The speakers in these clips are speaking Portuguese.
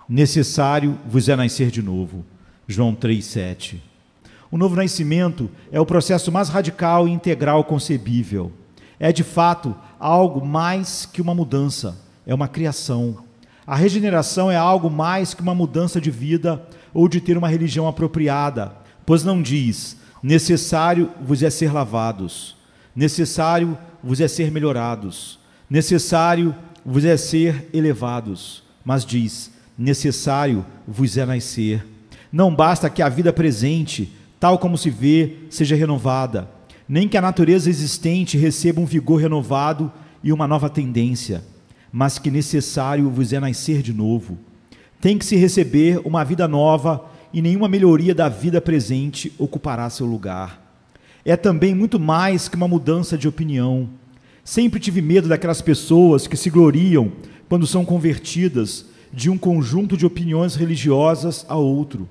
necessário vos é nascer de novo. João 3,7. O novo nascimento é o processo mais radical e integral concebível. É, de fato, algo mais que uma mudança, é uma criação. A regeneração é algo mais que uma mudança de vida ou de ter uma religião apropriada, pois não diz, necessário vos é ser lavados, necessário vos é ser melhorados, necessário vos é ser elevados, mas diz, necessário vos é nascer. Não basta que a vida presente, tal como se vê, seja renovada, nem que a natureza existente receba um vigor renovado e uma nova tendência, mas que necessário vos é nascer de novo. Tem que se receber uma vida nova e nenhuma melhoria da vida presente ocupará seu lugar. É também muito mais que uma mudança de opinião. Sempre tive medo daquelas pessoas que se gloriam quando são convertidas de um conjunto de opiniões religiosas a outro.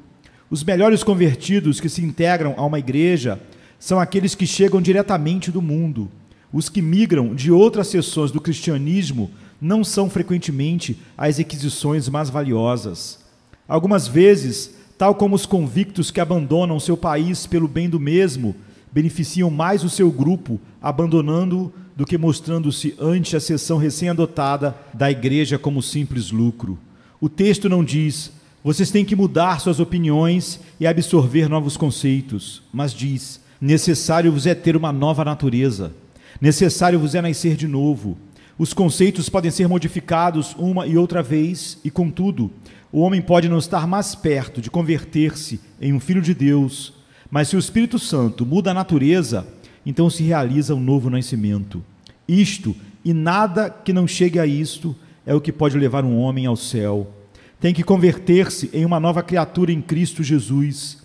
Os melhores convertidos que se integram a uma igreja são aqueles que chegam diretamente do mundo. Os que migram de outras seções do cristianismo não são frequentemente as requisições mais valiosas. Algumas vezes, tal como os convictos que abandonam seu país pelo bem do mesmo, beneficiam mais o seu grupo abandonando-o do que mostrando-se ante a seção recém-adotada da igreja como simples lucro. O texto não diz, vocês têm que mudar suas opiniões e absorver novos conceitos, mas diz, necessário vos é ter uma nova natureza, necessário vos é nascer de novo. Os conceitos podem ser modificados uma e outra vez e, contudo, o homem pode não estar mais perto de converter-se em um filho de Deus, mas se o Espírito Santo muda a natureza, então se realiza um novo nascimento. Isto, e nada que não chegue a isto, é o que pode levar um homem ao céu. Tem que converter-se em uma nova criatura em Cristo Jesus.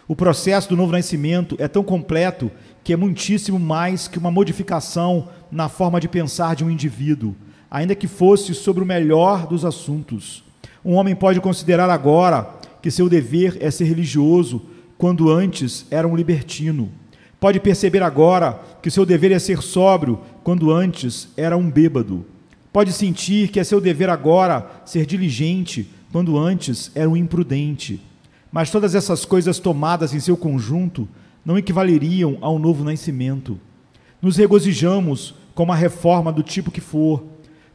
O processo do novo nascimento é tão completo que é muitíssimo mais que uma modificação na forma de pensar de um indivíduo, ainda que fosse sobre o melhor dos assuntos. Um homem pode considerar agora que seu dever é ser religioso, quando antes era um libertino. Pode perceber agora que seu dever é ser sóbrio, quando antes era um bêbado. Pode sentir que é seu dever agora ser diligente, quando antes era um imprudente. Mas todas essas coisas tomadas em seu conjunto não equivaleriam ao novo nascimento. Nos regozijamos com uma reforma do tipo que for.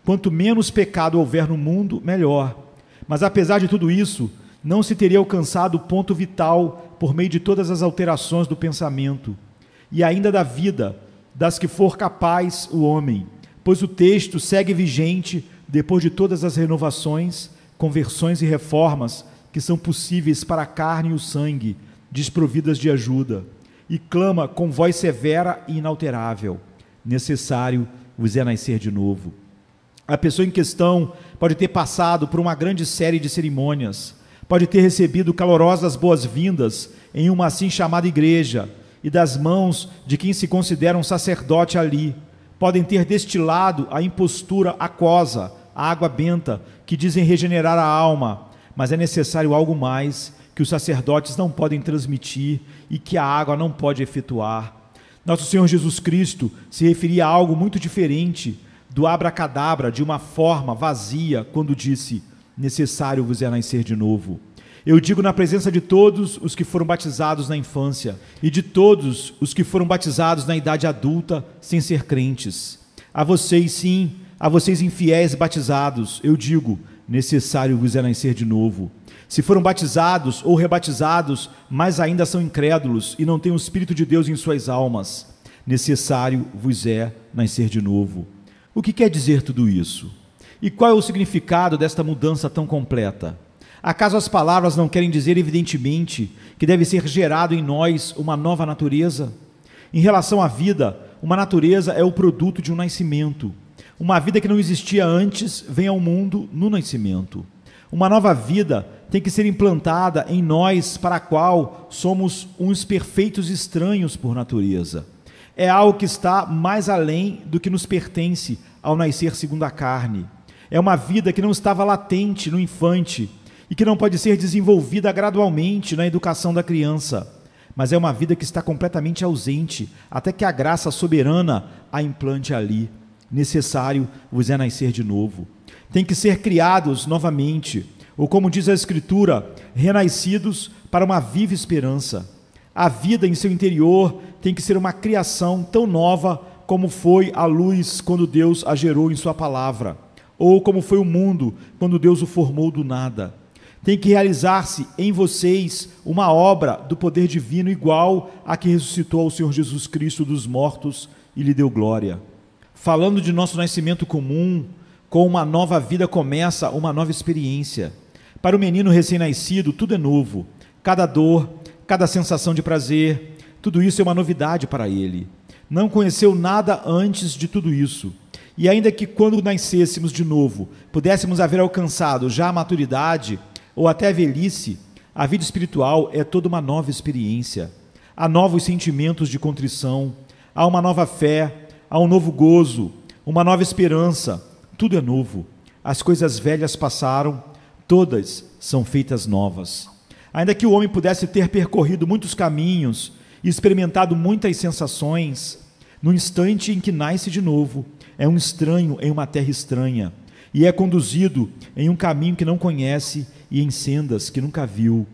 Quanto menos pecado houver no mundo, melhor. Mas apesar de tudo isso, não se teria alcançado o ponto vital por meio de todas as alterações do pensamento, e ainda da vida, das que for capaz o homem, pois o texto segue vigente depois de todas as renovações, conversões e reformas que são possíveis para a carne e o sangue, desprovidas de ajuda, e clama com voz severa e inalterável, necessário vos é nascer de novo. A pessoa em questão pode ter passado por uma grande série de cerimônias, pode ter recebido calorosas boas-vindas em uma assim chamada igreja, e das mãos de quem se considera um sacerdote ali, podem ter destilado a impostura aquosa, a água benta, que dizem regenerar a alma, mas é necessário algo mais que os sacerdotes não podem transmitir e que a água não pode efetuar. Nosso Senhor Jesus Cristo se referia a algo muito diferente do abracadabra, de uma forma vazia, quando disse, necessário vos é nascer de novo. Eu digo na presença de todos os que foram batizados na infância e de todos os que foram batizados na idade adulta sem ser crentes. A vocês, sim, a vocês infiéis batizados, eu digo, necessário vos é nascer de novo. Se foram batizados ou rebatizados, mas ainda são incrédulos e não têm o Espírito de Deus em suas almas, necessário vos é nascer de novo. O que quer dizer tudo isso? E qual é o significado desta mudança tão completa? Acaso as palavras não querem dizer evidentemente que deve ser gerado em nós uma nova natureza? Em relação à vida, uma natureza é o produto de um nascimento. Uma vida que não existia antes vem ao mundo no nascimento. Uma nova vida tem que ser implantada em nós, para a qual somos uns perfeitos estranhos por natureza. É algo que está mais além do que nos pertence ao nascer segundo a carne. É uma vida que não estava latente no infante e que não pode ser desenvolvida gradualmente na educação da criança, mas é uma vida que está completamente ausente até que a graça soberana a implante ali. Necessário vos é nascer de novo. Tem que ser criados novamente. ou como diz a Escritura, renascidos para uma viva esperança. A vida em seu interior tem que ser uma criação tão nova como foi a luz quando Deus a gerou em sua palavra, ou como foi o mundo quando Deus o formou do nada. Tem que realizar-se em vocês uma obra do poder divino igual a que ressuscitou ao Senhor Jesus Cristo dos mortos e lhe deu glória. Falando de nosso nascimento comum, com uma nova vida começa uma nova experiência. Para o menino recém-nascido, tudo é novo. Cada dor, cada sensação de prazer, tudo isso é uma novidade para ele. Não conheceu nada antes de tudo isso. E ainda que quando nascêssemos de novo, pudéssemos haver alcançado já a maturidade ou até a velhice, a vida espiritual é toda uma nova experiência. Há novos sentimentos de contrição, há uma nova fé, há um novo gozo, uma nova esperança. Tudo é novo. As coisas velhas passaram, todas são feitas novas. Ainda que o homem pudesse ter percorrido muitos caminhos e experimentado muitas sensações, no instante em que nasce de novo, é um estranho em uma terra estranha e é conduzido em um caminho que não conhece e em sendas que nunca viu.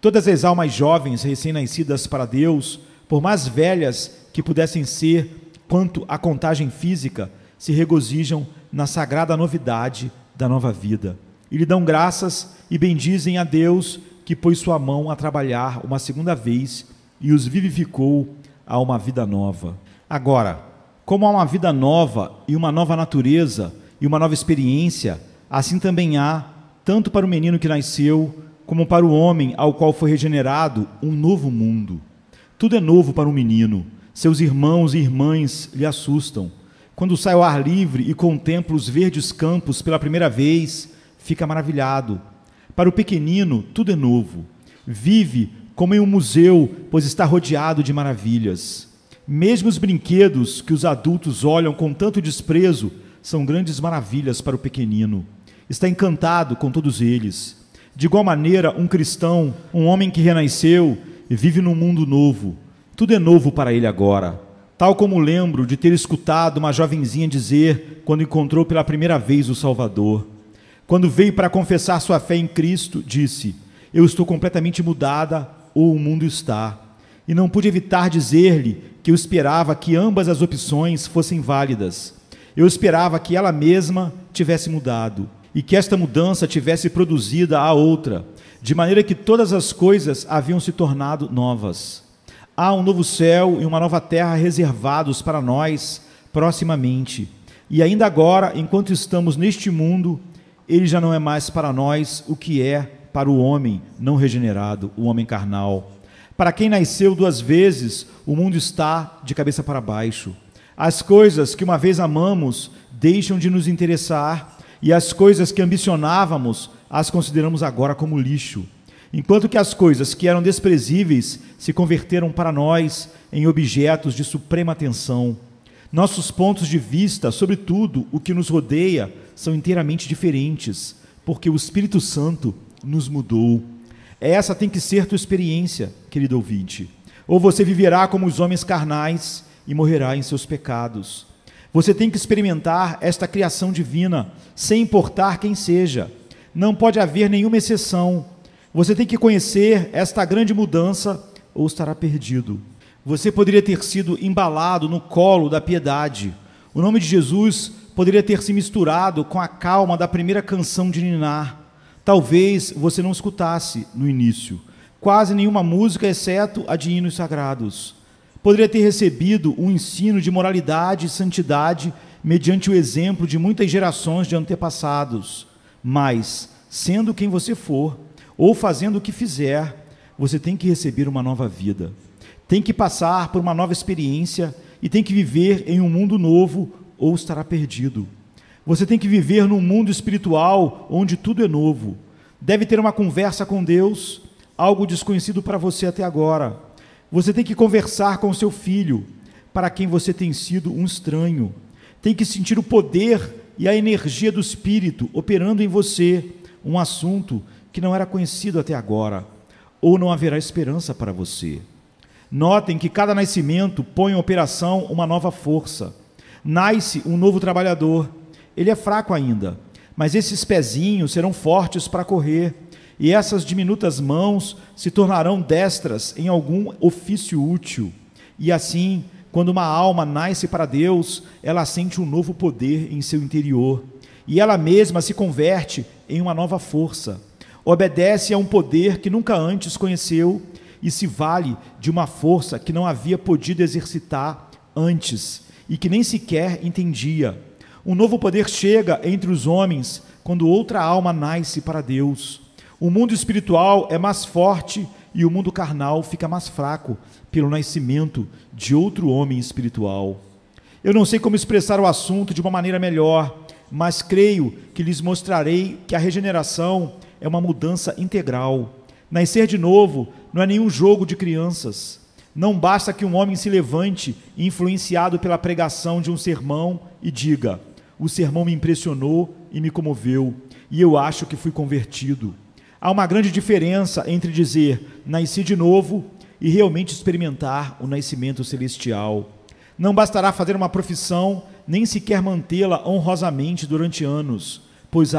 Todas as almas jovens recém-nascidas para Deus, por mais velhas que pudessem ser quanto à contagem física, se regozijam na sagrada novidade da nova vida e lhe dão graças e bendizem a Deus que pôs sua mão a trabalhar uma segunda vez e os vivificou a uma vida nova. Agora, como há uma vida nova e uma nova natureza e uma nova experiência, assim também há, tanto para o menino que nasceu, como para o homem ao qual foi regenerado, um novo mundo. Tudo é novo para um menino. Seus irmãos e irmãs lhe assustam. Quando sai ao ar livre e contempla os verdes campos pela primeira vez, fica maravilhado. Para o pequenino, tudo é novo. Vive como em um museu, pois está rodeado de maravilhas. Mesmo os brinquedos que os adultos olham com tanto desprezo são grandes maravilhas para o pequenino. Está encantado com todos eles. De igual maneira, um cristão, um homem que renasceu, vive num mundo novo. Tudo é novo para ele agora. Tal como lembro de ter escutado uma jovenzinha dizer quando encontrou pela primeira vez o Salvador. Quando veio para confessar sua fé em Cristo, disse: eu estou completamente mudada, ou o mundo está. E não pude evitar dizer-lhe que eu esperava que ambas as opções fossem válidas. Eu esperava que ela mesma tivesse mudado e que esta mudança tivesse produzido a outra, de maneira que todas as coisas haviam se tornado novas. Há um novo céu e uma nova terra reservados para nós proximamente. E ainda agora, enquanto estamos neste mundo, ele já não é mais para nós o que é para o homem não regenerado, o homem carnal. Para quem nasceu duas vezes, o mundo está de cabeça para baixo. As coisas que uma vez amamos deixam de nos interessar e as coisas que ambicionávamos as consideramos agora como lixo. Enquanto que as coisas que eram desprezíveis se converteram para nós em objetos de suprema atenção. Nossos pontos de vista sobre tudo o que nos rodeia são inteiramente diferentes, porque o Espírito Santo nos mudou. Essa tem que ser tua experiência, querido ouvinte. Ou você viverá como os homens carnais e morrerá em seus pecados. Você tem que experimentar esta criação divina, sem importar quem seja. Não pode haver nenhuma exceção. Você tem que conhecer esta grande mudança ou estará perdido. Você poderia ter sido embalado no colo da piedade. O nome de Jesus poderia ter se misturado com a calma da primeira canção de ninar. Talvez você não escutasse no início quase nenhuma música, exceto a de hinos sagrados. Poderia ter recebido um ensino de moralidade e santidade mediante o exemplo de muitas gerações de antepassados. Mas, sendo quem você for, ou fazendo o que fizer, você tem que receber uma nova vida. Tem que passar por uma nova experiência e tem que viver em um mundo novo ou estará perdido. Você tem que viver num mundo espiritual onde tudo é novo. Deve ter uma conversa com Deus, algo desconhecido para você até agora. Você tem que conversar com seu filho, para quem você tem sido um estranho. Tem que sentir o poder e a energia do Espírito operando em você, um assunto que não era conhecido até agora, ou não haverá esperança para você. Notem que cada nascimento põe em operação uma nova força. Nasce um novo trabalhador. Ele é fraco ainda, Mas esses pezinhos serão fortes para correr, e essas diminutas mãos se tornarão destras em algum ofício útil. E assim, quando uma alma nasce para Deus, ela sente um novo poder em seu interior, e ela mesma se converte em uma nova força. Obedece a um poder que nunca antes conheceu e se vale de uma força que não havia podido exercitar antes e que nem sequer entendia. Um novo poder chega entre os homens quando outra alma nasce para Deus. O mundo espiritual é mais forte e o mundo carnal fica mais fraco pelo nascimento de outro homem espiritual. Eu não sei como expressar o assunto de uma maneira melhor, mas creio que lhes mostrarei que a regeneração é uma mudança integral. Nascer de novo não é nenhum jogo de crianças. Não basta que um homem se levante, influenciado pela pregação de um sermão, e diga: o sermão me impressionou e me comoveu, e eu acho que fui convertido. Há uma grande diferença entre dizer nasci de novo e realmente experimentar o nascimento celestial. Não bastará fazer uma profissão, nem sequer mantê-la honrosamente durante anos, pois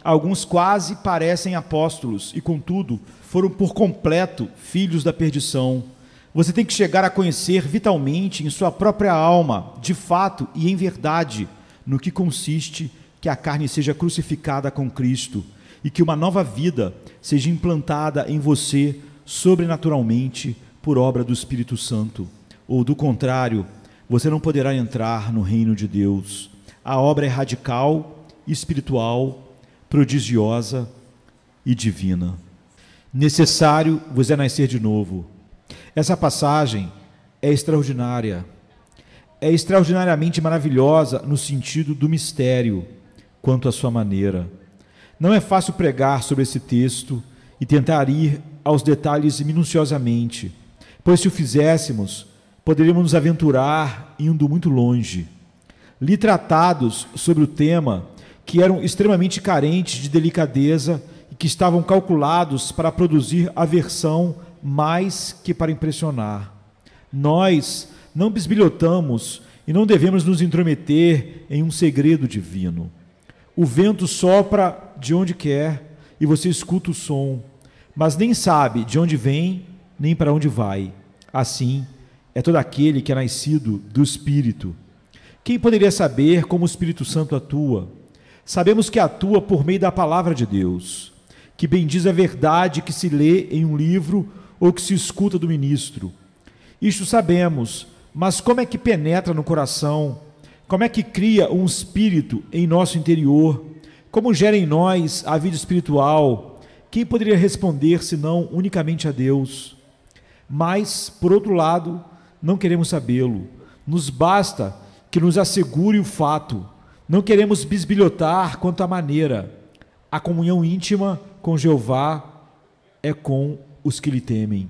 alguns quase parecem apóstolos e, contudo, foram por completo filhos da perdição. Você tem que chegar a conhecer vitalmente em sua própria alma, de fato e em verdade, no que consiste que a carne seja crucificada com Cristo e que uma nova vida seja implantada em você sobrenaturalmente por obra do Espírito Santo. Ou, do contrário, você não poderá entrar no reino de Deus. A obra é radical, espiritual, prodigiosa e divina. Necessário vos é nascer de novo. Essa passagem é extraordinária. É extraordinariamente maravilhosa no sentido do mistério, quanto à sua maneira. Não é fácil pregar sobre esse texto e tentar ir aos detalhes minuciosamente, pois se o fizéssemos, poderíamos nos aventurar indo muito longe. Li tratados sobre o tema que eram extremamente carentes de delicadeza e que estavam calculados para produzir aversão mais que para impressionar. Nós não bisbilhotamos e não devemos nos intrometer em um segredo divino. O vento sopra de onde quer e você escuta o som, mas nem sabe de onde vem nem para onde vai. Assim é todo aquele que é nascido do Espírito. Quem poderia saber como o Espírito Santo atua? Sabemos que atua por meio da palavra de Deus, que bendiz a verdade que se lê em um livro ou que se escuta do ministro. Isto sabemos, mas como é que penetra no coração? Como é que cria um espírito em nosso interior? Como gera em nós a vida espiritual? Quem poderia responder senão unicamente a Deus? Mas, por outro lado, não queremos sabê-lo. Nos basta que nos assegure o fato. Não queremos bisbilhotar quanto à maneira. A comunhão íntima com Jeová é com os que lhe temem.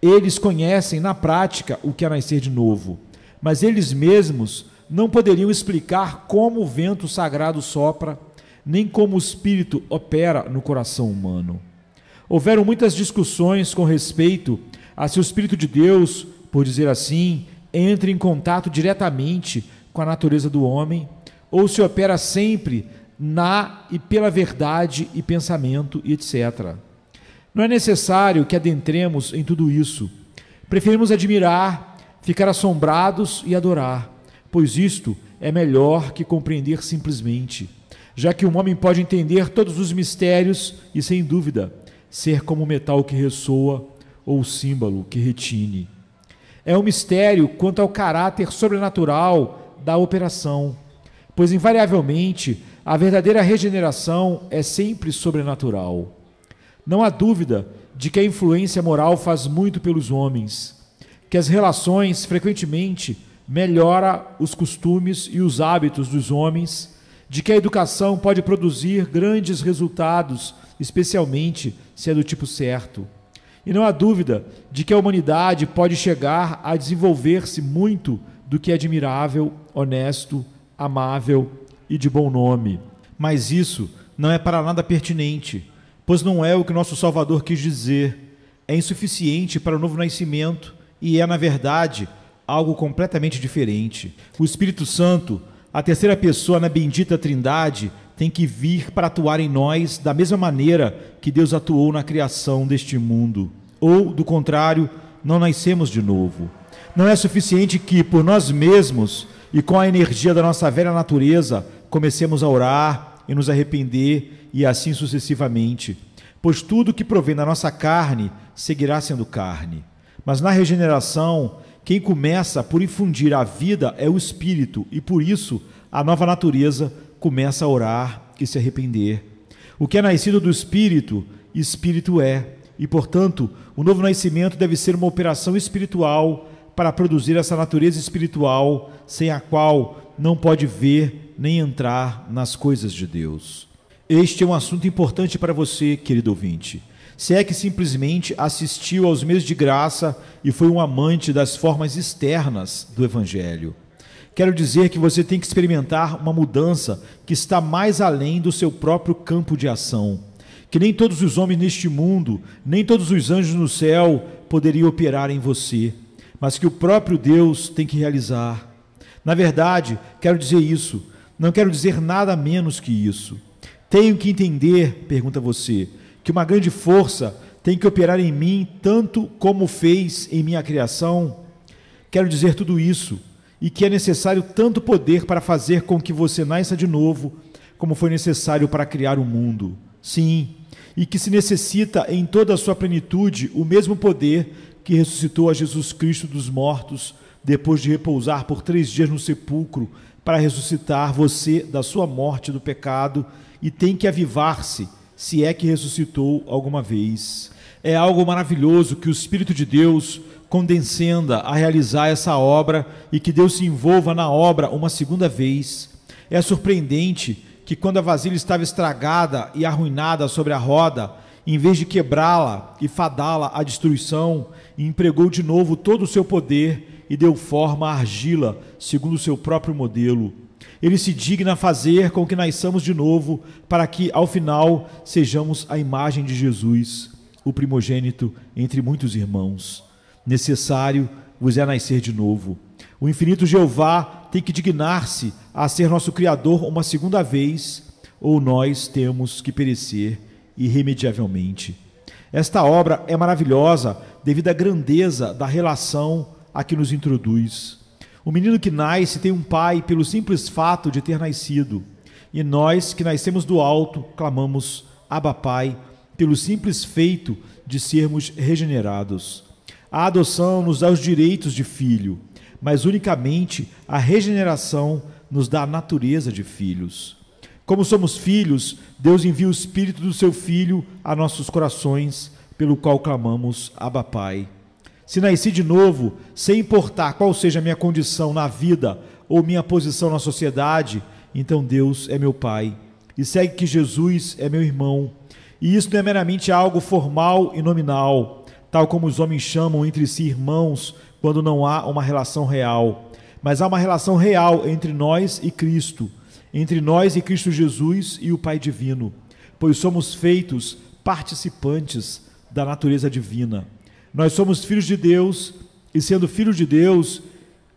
Eles conhecem na prática o que é nascer de novo, mas eles mesmos não poderiam explicar como o vento sagrado sopra, nem como o Espírito opera no coração humano. Houveram muitas discussões com respeito a se o Espírito de Deus, por dizer assim, entra em contato diretamente com a natureza do homem, ou se opera sempre na e pela verdade e pensamento, e etc. Não é necessário que adentremos em tudo isso. Preferimos admirar, ficar assombrados e adorar, pois isto é melhor que compreender simplesmente, já que um homem pode entender todos os mistérios e, sem dúvida, ser como o metal que ressoa ou o símbolo que retine. É um mistério quanto ao caráter sobrenatural da operação, pois invariavelmente a verdadeira regeneração é sempre sobrenatural. Não há dúvida de que a influência moral faz muito pelos homens, que as relações frequentemente melhoram os costumes e os hábitos dos homens, de que a educação pode produzir grandes resultados, especialmente se é do tipo certo. E não há dúvida de que a humanidade pode chegar a desenvolver-se muito do que é admirável, honesto, amável e de bom nome. Mas isso não é para nada pertinente, pois não é o que nosso Salvador quis dizer. É insuficiente para o novo nascimento e é, na verdade, algo completamente diferente. O Espírito Santo, a terceira pessoa na bendita Trindade, tem que vir para atuar em nós da mesma maneira que Deus atuou na criação deste mundo. Ou, do contrário, não nascemos de novo. Não é suficiente que, por nós mesmos e com a energia da nossa velha natureza, comecemos a orar e nos arrepender e assim sucessivamente. Pois tudo que provém da nossa carne seguirá sendo carne. Mas na regeneração, quem começa por infundir a vida é o Espírito, e por isso a nova natureza começa a orar e se arrepender. O que é nascido do Espírito, Espírito é, e portanto o novo nascimento deve ser uma operação espiritual para produzir essa natureza espiritual, sem a qual não pode ver nem entrar nas coisas de Deus. Este é um assunto importante para você, querido ouvinte. Se é que simplesmente assistiu aos meios de graça e foi um amante das formas externas do Evangelho. Quero dizer que você tem que experimentar uma mudança que está mais além do seu próprio campo de ação. Que nem todos os homens neste mundo, nem todos os anjos no céu poderiam operar em você, mas que o próprio Deus tem que realizar. Na verdade, quero dizer isso, não quero dizer nada menos que isso. Tenho que entender, pergunta você, que uma grande força tem que operar em mim tanto como fez em minha criação? Quero dizer tudo isso, e que é necessário tanto poder para fazer com que você nasça de novo, como foi necessário para criar o mundo. Sim, e que se necessita em toda a sua plenitude o mesmo poder que ressuscitou a Jesus Cristo dos mortos, depois de repousar por 3 dias no sepulcro, para ressuscitar você da sua morte do pecado, e tem que avivar-se, se é que ressuscitou alguma vez. É algo maravilhoso que o Espírito de Deus condescenda a realizar essa obra e que Deus se envolva na obra uma segunda vez. É surpreendente que quando a vasilha estava estragada e arruinada sobre a roda, em vez de quebrá-la e fadá-la à destruição, empregou de novo todo o seu poder e deu forma à argila, segundo o seu próprio modelo. Ele se digna a fazer com que nasçamos de novo, para que, ao final, sejamos a imagem de Jesus, o primogênito entre muitos irmãos. Necessário vos é nascer de novo. O infinito Jeová tem que dignar-se a ser nosso Criador uma segunda vez, ou nós temos que perecer irremediavelmente. Esta obra é maravilhosa devido à grandeza da relação a que nos introduz. O menino que nasce tem um pai pelo simples fato de ter nascido, e nós que nascemos do alto clamamos Abba Pai pelo simples feito de sermos regenerados. A adoção nos dá os direitos de filho, mas unicamente a regeneração nos dá a natureza de filhos. Como somos filhos, Deus envia o Espírito do seu Filho a nossos corações, pelo qual clamamos Abba Pai. Se nasci de novo, sem importar qual seja a minha condição na vida ou minha posição na sociedade, então Deus é meu Pai. E segue que Jesus é meu irmão. E isso não é meramente algo formal e nominal, tal como os homens chamam entre si irmãos quando não há uma relação real. Mas há uma relação real entre nós e Cristo, entre nós e Cristo Jesus e o Pai Divino, pois somos feitos participantes da natureza divina. Nós somos filhos de Deus, e sendo filhos de Deus,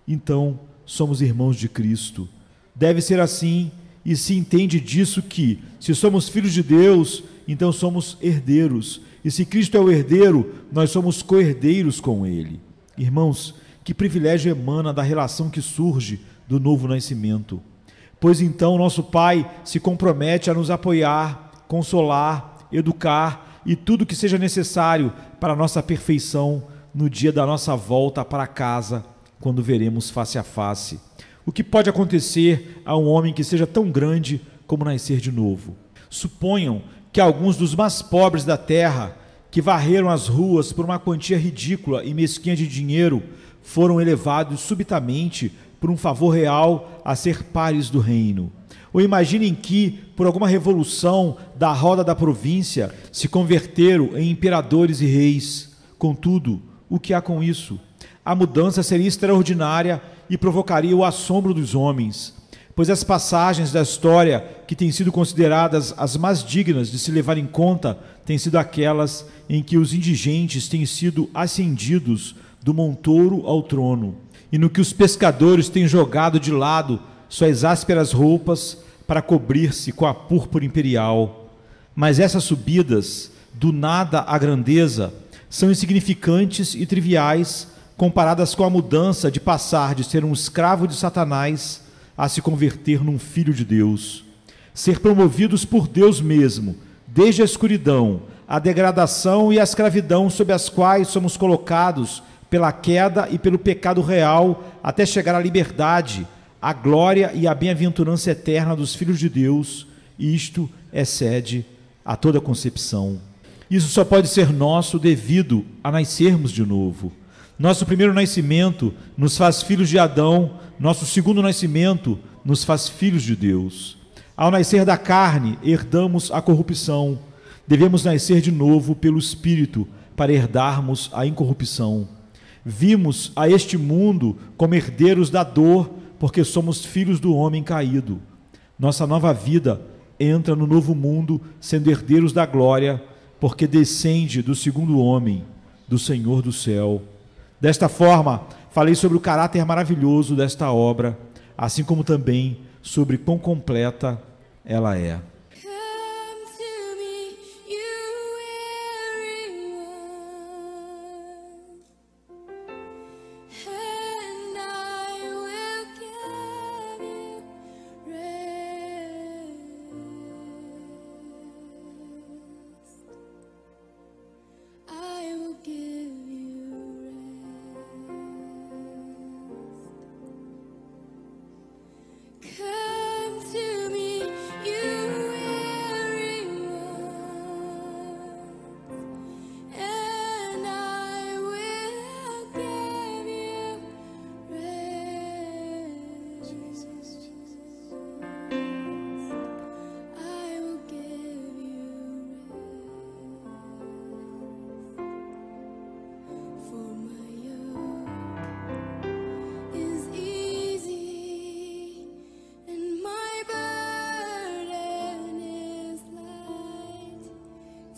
então somos irmãos de Cristo. Deve ser assim, e se entende disso que, se somos filhos de Deus, então somos herdeiros. E se Cristo é o herdeiro, nós somos co-herdeiros com Ele. Irmãos, que privilégio emana da relação que surge do novo nascimento. Pois então nosso Pai se compromete a nos apoiar, consolar, educar e tudo que seja necessário para a nossa perfeição no dia da nossa volta para casa, quando veremos face a face. O que pode acontecer a um homem que seja tão grande como nascer de novo? Suponham que alguns dos mais pobres da terra, que varreram as ruas por uma quantia ridícula e mesquinha de dinheiro, foram elevados subitamente por um favor real a ser pares do reino. Ou imaginem que, por alguma revolução da roda da província, se converteram em imperadores e reis. Contudo, o que há com isso? A mudança seria extraordinária e provocaria o assombro dos homens, pois as passagens da história que têm sido consideradas as mais dignas de se levar em conta têm sido aquelas em que os indigentes têm sido ascendidos do montouro ao trono, e no que os pescadores têm jogado de lado suas ásperas roupas para cobrir-se com a púrpura imperial. Mas essas subidas, do nada à grandeza, são insignificantes e triviais comparadas com a mudança de passar de ser um escravo de Satanás a se converter num filho de Deus. Ser promovidos por Deus mesmo, desde a escuridão, a degradação e a escravidão sob as quais somos colocados pela queda e pelo pecado real, até chegar à liberdade, à glória e à bem-aventurança eterna dos filhos de Deus, isto excede a toda concepção. Isso só pode ser nosso devido a nascermos de novo. Nosso primeiro nascimento nos faz filhos de Adão, nosso segundo nascimento nos faz filhos de Deus. Ao nascer da carne, herdamos a corrupção. Devemos nascer de novo pelo Espírito para herdarmos a incorrupção. Vimos a este mundo como herdeiros da dor, porque somos filhos do homem caído. Nossa nova vida entra no novo mundo, sendo herdeiros da glória, porque descende do segundo homem, do Senhor do céu. Desta forma, falei sobre o caráter maravilhoso desta obra, assim como também sobre quão completa ela é.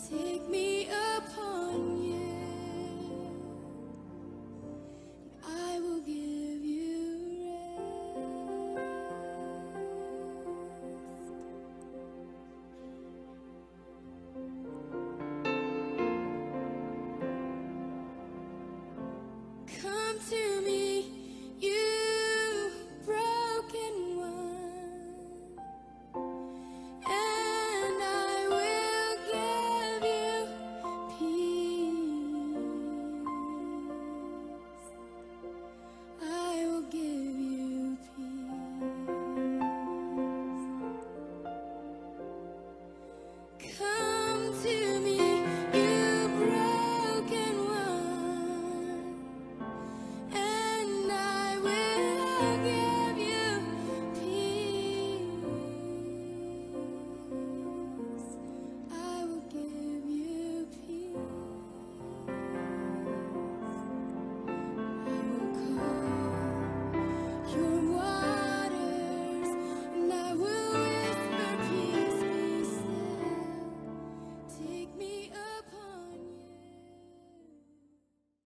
Take me